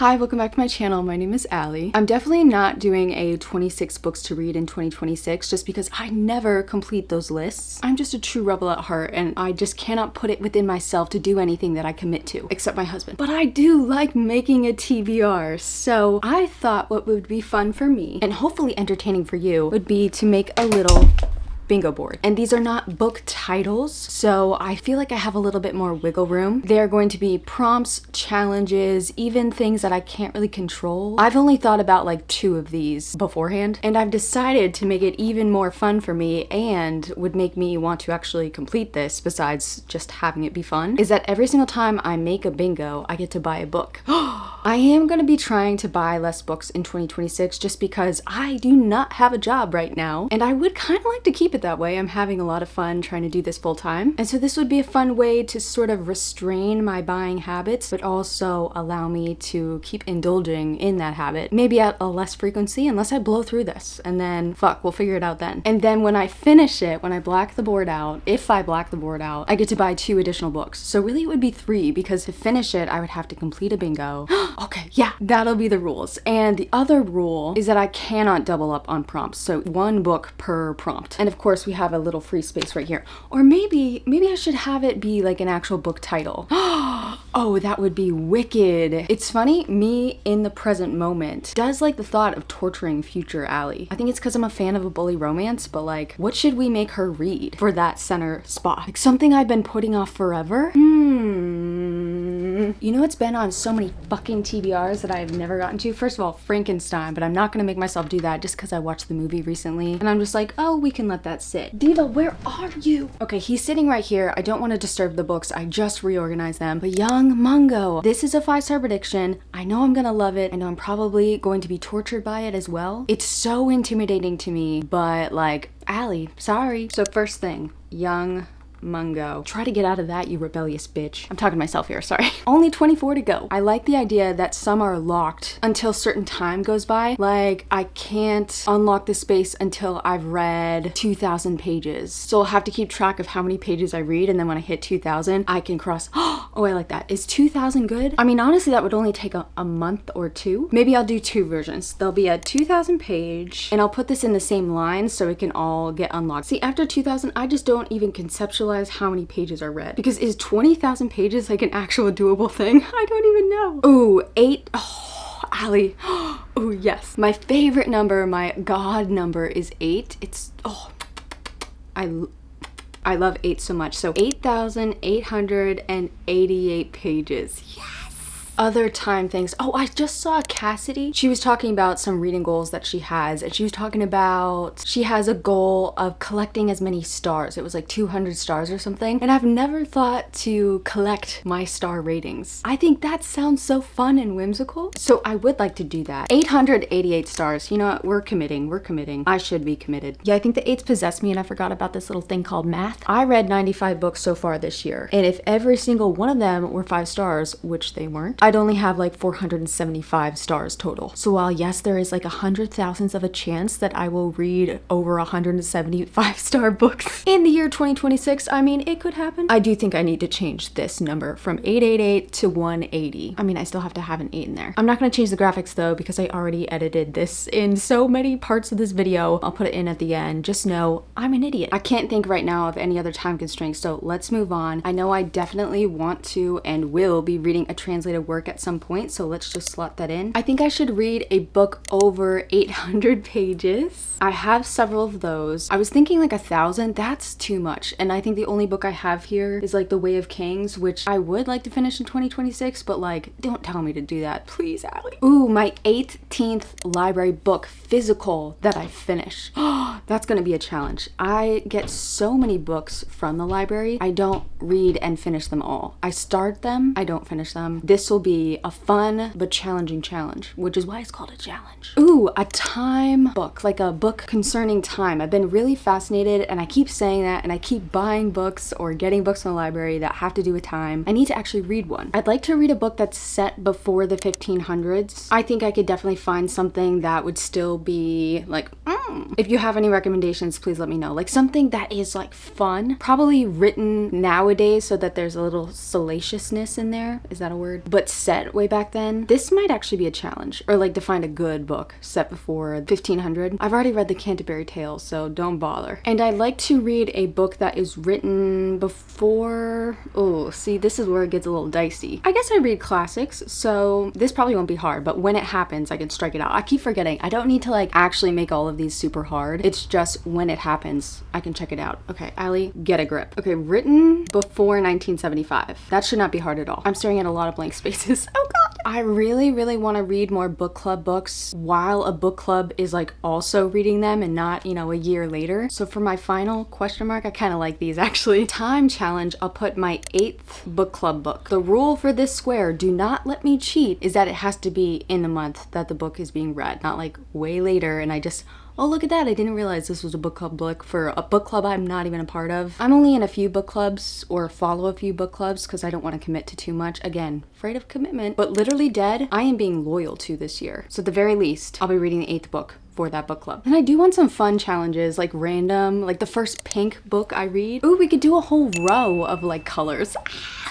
Hi, welcome back to my channel. My name is Allie. I'm definitely not doing a 26 books to read in 2026 just because I never complete those lists. I'm just a true rebel at heart and I just cannot put it within myself to do anything that I commit to, except my husband. But I do like making a TBR, so I thought what would be fun for me and hopefully entertaining for you would be to make a little bingo board. And these are not book titles, so I feel like I have a little bit more wiggle room. They're going to be prompts, challenges, even things that I can't really control. I've only thought about like 2 of these beforehand, and I've decided to make it even more fun for me and would make me want to actually complete this besides just having it be fun, is that every single time I make a bingo, I get to buy a book. I am going to be trying to buy less books in 2026 just because I do not have a job right now, and I would kind of like to keep it that way. I'm having a lot of fun trying to do this full time, and so this would be a fun way to sort of restrain my buying habits but also allow me to keep indulging in that habit, maybe at a less frequency unless I blow through this, and then fuck, we'll figure it out then. And then when I finish it, when I black the board out, if I black the board out, I get to buy 2 additional books. So really it would be 3 because to finish it I would have to complete a bingo. Okay, yeah, that'll be the rules. And the other rule is that I cannot double up on prompts, so 1 book per prompt. And of course we have a little free space right here. Or maybe I should have it be like an actual book title. Oh, that would be wicked. It's funny, me in the present moment does like the thought of torturing future Allie. I think it's because I'm a fan of a bully romance, but like, what should we make her read for that center spot? Like something I've been putting off forever? You know, it's been on so many fucking TBRs that I've never gotten to. First of all, Frankenstein, but I'm not gonna make myself do that just because I watched the movie recently. And I'm just like, oh, we can let that sit. Diva, where are you? Okay, he's sitting right here. I don't want to disturb the books. I just reorganized them. But Young Mungo, this is a 5-star prediction. I know I'm gonna love it. I know I'm probably going to be tortured by it as well. It's so intimidating to me, but like, Allie, sorry. So first thing, Young Mungo. Try to get out of that, you rebellious bitch. I'm talking to myself here, sorry. Only 24 to go. I like the idea that some are locked until certain time goes by. Like, I can't unlock the space until I've read 2,000 pages. So I'll have to keep track of how many pages I read, and then when I hit 2,000, I can cross. Oh, I like that. Is 2,000 good? I mean, honestly, that would only take a month or 2. Maybe I'll do 2 versions. There'll be a 2,000 page, and I'll put this in the same line so it can all get unlocked. See, after 2,000, I just don't even conceptualize how many pages are read, because is 20,000 pages like an actual doable thing? I don't even know. Ooh, 8. Oh, Allie. Oh, yes. My favorite number, my god number is 8. It's, oh, I love 8 so much. So 8,888 pages. Yes. Other time things. Oh, I just saw Cassidy. She was talking about some reading goals that she has, and she was talking about she has a goal of collecting as many stars. It was like 200 stars or something, and I've never thought to collect my star ratings. I think that sounds so fun and whimsical, so I would like to do that. 888 stars. You know what? We're committing. I should be committed. Yeah, I think the 8s possessed me and I forgot about this little thing called math. I read 95 books so far this year, and if every single one of them were 5 stars, which they weren't, I'd only have like 475 stars total. So while yes, there is like 100,000th of a chance that I will read over 175-star books in the year 2026, I mean, it could happen. I do think I need to change this number from 888 to 180. I mean, I still have to have an 8 in there. I'm not going to change the graphics though, because I already edited this in so many parts of this video. I'll put it in at the end. Just know I'm an idiot. I can't think right now of any other time constraints, so let's move on. I know I definitely want to and will be reading a translated work at some point, so let's just slot that in. I think I should read a book over 800 pages. I have several of those. I was thinking like 1,000. That's too much, and I think the only book I have here is like The Way of Kings, which I would like to finish in 2026, but like, don't tell me to do that, please, Allie. Ooh, my 18th library book physical that I finish. Oh, that's gonna be a challenge. I get so many books from the library. I don't read and finish them all. I start them, I don't finish them. This will be a fun but challenging challenge, which is why it's called a challenge. Ooh, a time book, like a book concerning time. I've been really fascinated, and I keep saying that, and I keep buying books or getting books from the library that have to do with time. I need to actually read one. I'd like to read a book that's set before the 1500s. I think I could definitely find something that would still be like, if you have any recommendations, please let me know. Like something that is like fun, probably written nowadays so that there's a little salaciousness in there. Is that a word? But set way back then. This might actually be a challenge, or like to find a good book set before 1500. I've already read the Canterbury Tales, so don't bother. And I like to read a book that is written before, oh, see, this is where it gets a little dicey. I guess I read classics, so this probably won't be hard, but when it happens, I can strike it out. I keep forgetting. I don't need to like actually make all of these super hard. It's just when it happens, I can check it out. Okay, Allie, get a grip. Okay, written before 1975. That should not be hard at all. I'm staring at a lot of blank spaces. Oh God. I really, really want to read more book club books while a book club is like also reading them and not, you know, a year later. So for my final question mark, I kind of like these actually. Time challenge, I'll put my 8th book club book. The rule for this square, do not let me cheat, is that it has to be in the month that the book is being read, not like way later and I just, oh, look at that. I didn't realize this was a book club book for a book club I'm not even a part of. I'm only in a few book clubs or follow a few book clubs because I don't want to commit to too much. Again, afraid of commitment. But Literally Dead, I am being loyal to this year. So at the very least, I'll be reading the 8th book for that book club. And I do want some fun challenges, like random, like the first pink book I read. Ooh, we could do a whole row of like colors.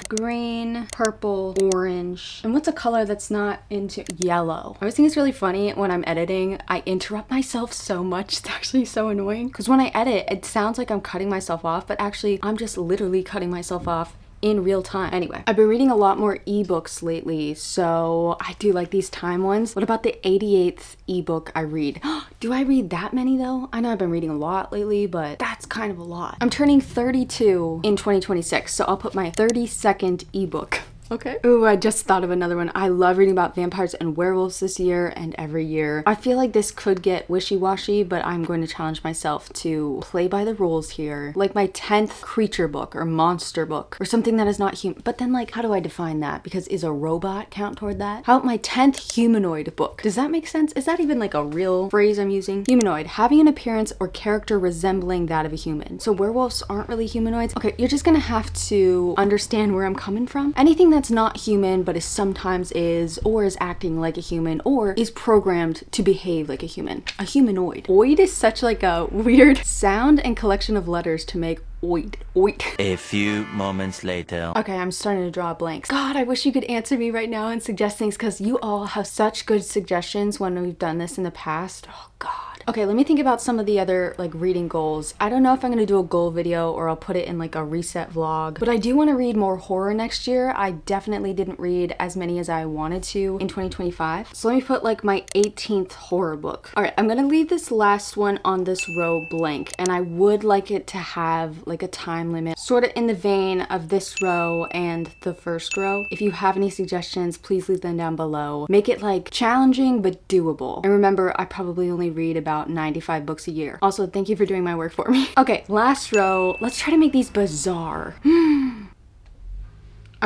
Green, purple, orange. And what's a color that's not into yellow? I always think it's really funny when I'm editing, I interrupt myself so much. It's actually so annoying. Because when I edit, it sounds like I'm cutting myself off, but actually I'm just literally cutting myself off in real time. Anyway, I've been reading a lot more ebooks lately, so I do like these time ones. What about the 88th ebook I read? Do I read that many though? I know I've been reading a lot lately, but that's kind of a lot. I'm turning 32 in 2026, so I'll put my 32nd ebook. Okay. Ooh, I just thought of another one. I love reading about vampires and werewolves this year and every year. I feel like this could get wishy-washy, but I'm going to challenge myself to play by the rules here. Like my 10th creature book or monster book or something that is not human. But then like, how do I define that? Because is a robot count toward that? How about my 10th humanoid book? Does that make sense? Is that even like a real phrase I'm using? Humanoid, having an appearance or character resembling that of a human. So werewolves aren't really humanoids. Okay, you're just gonna have to understand where I'm coming from. Anything that's not human but is sometimes is or is acting like a human or is programmed to behave like a human. A humanoid. Oid is such like a weird sound and collection of letters to make oid. Oid. A few moments later. Okay, I'm starting to draw blanks. God, I wish you could answer me right now and suggest things because you all have such good suggestions when we've done this in the past. Oh God. Okay, let me think about some of the other like reading goals. I don't know if I'm gonna do a goal video or I'll put it in like a reset vlog, but I do want to read more horror next year. I definitely didn't read as many as I wanted to in 2025. So let me put like my 18th horror book. All right, I'm gonna leave this last one on this row blank and I would like it to have like a time limit, sort of in the vein of this row and the first row. If you have any suggestions, please leave them down below. Make it like challenging but doable. And remember, I probably only read about 95 books a year. Also, thank you for doing my work for me. Okay, last row. Let's try to make these bizarre. I'm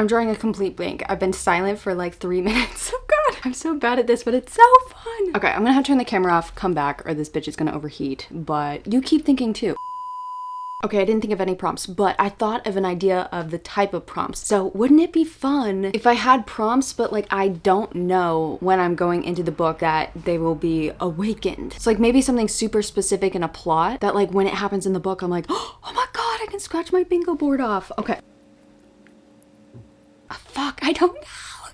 drawing a complete blank. I've been silent for like 3 minutes. Oh God, I'm so bad at this, but it's so fun. Okay, I'm gonna have to turn the camera off, come back, or this bitch is gonna overheat. But you keep thinking too. Okay, I didn't think of any prompts, but I thought of an idea of the type of prompts. So wouldn't it be fun if I had prompts, but like I don't know when I'm going into the book that they will be awakened. So like maybe something super specific in a plot that like when it happens in the book, I'm like, oh my God, I can scratch my bingo board off. Okay. Fuck, I don't know.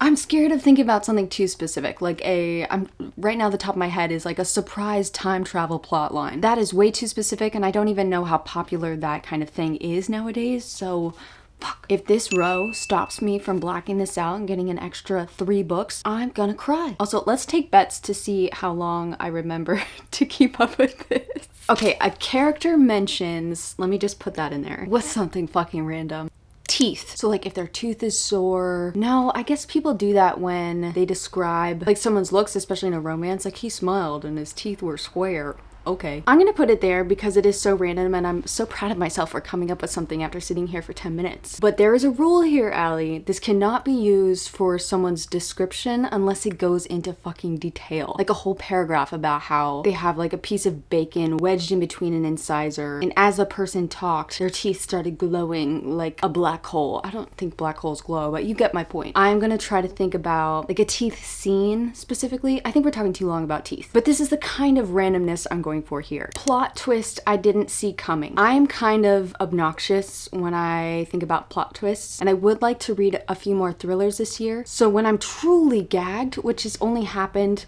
I'm scared of thinking about something too specific, like I'm right now the top of my head is like a surprise time travel plot line. That is way too specific and I don't even know how popular that kind of thing is nowadays, so fuck. If this row stops me from blacking this out and getting an extra 3 books, I'm gonna cry. Also, let's take bets to see how long I remember to keep up with this. Okay, a character mentions, let me just put that in there. What's something fucking random? Teeth. So like if their tooth is sore. No, I guess people do that when they describe like someone's looks, especially in a romance, like he smiled and his teeth were square. Okay. I'm gonna put it there because it is so random and I'm so proud of myself for coming up with something after sitting here for 10 minutes. But there is a rule here, Allie. This cannot be used for someone's description unless it goes into fucking detail. Like a whole paragraph about how they have like a piece of bacon wedged in between an incisor, and as a person talked, their teeth started glowing like a black hole. I don't think black holes glow, but you get my point. I'm gonna try to think about like a teeth scene specifically. I think we're talking too long about teeth, but this is the kind of randomness I'm going going for here. Plot twist I didn't see coming. I am kind of obnoxious when I think about plot twists, and I would like to read a few more thrillers this year. So when I'm truly gagged, which has only happened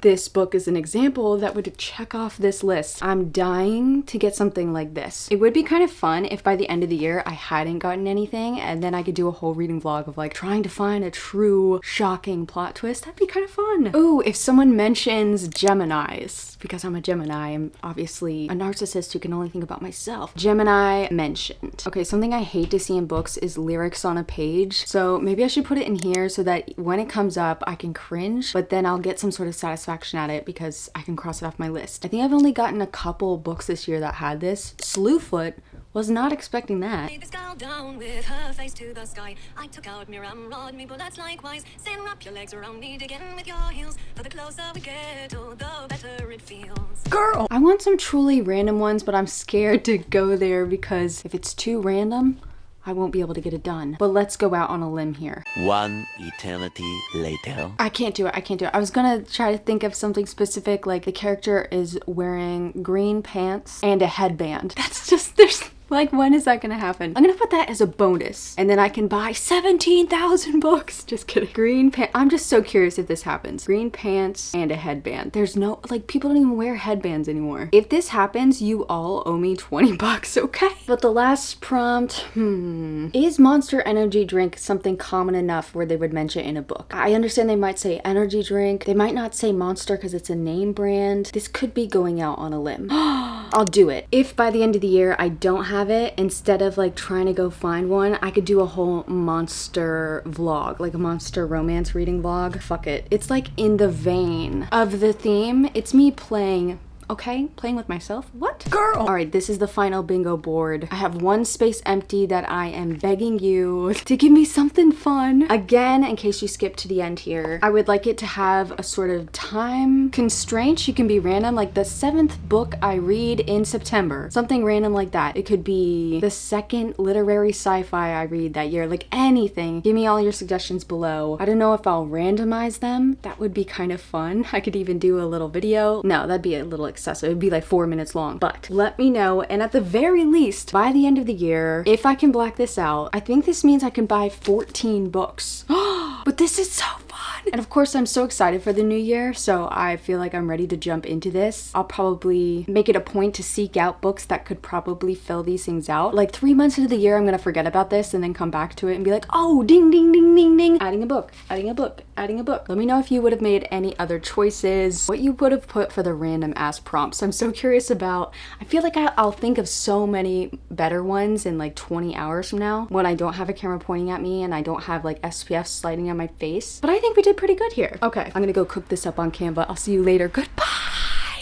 this book is an example that would check off this list. I'm dying to get something like this. It would be kind of fun if by the end of the year I hadn't gotten anything, and then I could do a whole reading vlog of like trying to find a true shocking plot twist. That'd be kind of fun. Ooh, if someone mentions Geminis, because I'm a Gemini, I'm obviously a narcissist who can only think about myself. Gemini mentioned. Okay, something I hate to see in books is lyrics on a page. So maybe I should put it in here so that when it comes up, I can cringe, but then I'll get some sort of satisfaction at it because I can cross it off my list. I think I've only gotten a couple books this year that had this. Slewfoot, was not expecting that. This girl down with her face to the sky. I took out mirror and rod me bullets likewise. Saying wrap your legs around me to get in with your heels. For the closer we get, oh, the better it feels. Girl! I want some truly random ones, but I'm scared to go there because if it's too random, I won't be able to get it done. But let's go out on a limb here. One eternity later. I can't do it. I was gonna try to think of something specific, like the character is wearing green pants and a headband. That's just, like, when is that gonna happen? I'm gonna put that as a bonus, and then I can buy 17,000 books. Just kidding. Green pants. I'm just so curious if this happens. Green pants and a headband. There's no, like, people don't even wear headbands anymore. If this happens, you all owe me 20 bucks, okay? But the last prompt, is Monster Energy drink something common enough where they would mention it in a book? I understand they might say energy drink. They might not say Monster because it's a name brand. This could be going out on a limb. I'll do it. If by the end of the year I don't have it, instead of like trying to go find one, I could do a whole monster vlog, like a monster romance reading vlog. Fuck it. It's like in the vein of the theme. It's me playing. Okay, playing with myself? What? Girl! All right, this is the final bingo board. I have one space empty that I am begging you to give me something fun. Again, in case you skip to the end here, I would like it to have a sort of time constraint. You can be random, like the 7th book I read in September. Something random like that. It could be the 2nd literary sci-fi I read that year, like anything. Give me all your suggestions below. I don't know if I'll randomize them. That would be kind of fun. I could even do a little video. No, that'd be a little excessive. It'd be like 4 minutes long, but let me know. And at the very least, by the end of the year, if I can black this out, I think this means I can buy 14 books. But this is so fun. And of course, I'm so excited for the new year, so I feel like I'm ready to jump into this. I'll probably make it a point to seek out books that could probably fill these things out. Like 3 months into the year, I'm gonna forget about this and then come back to it and be like, oh, ding, ding, ding, ding, ding. Adding a book, adding a book, adding a book. Let me know if you would have made any other choices, what you would have put for the random ass prompts. I'm so curious about, I feel like I'll think of so many better ones in like 20 hours from now when I don't have a camera pointing at me and I don't have like SPF sliding on my face. But I think we did pretty good here. Okay, I'm gonna go cook this up on Canva. I'll see you later. Goodbye!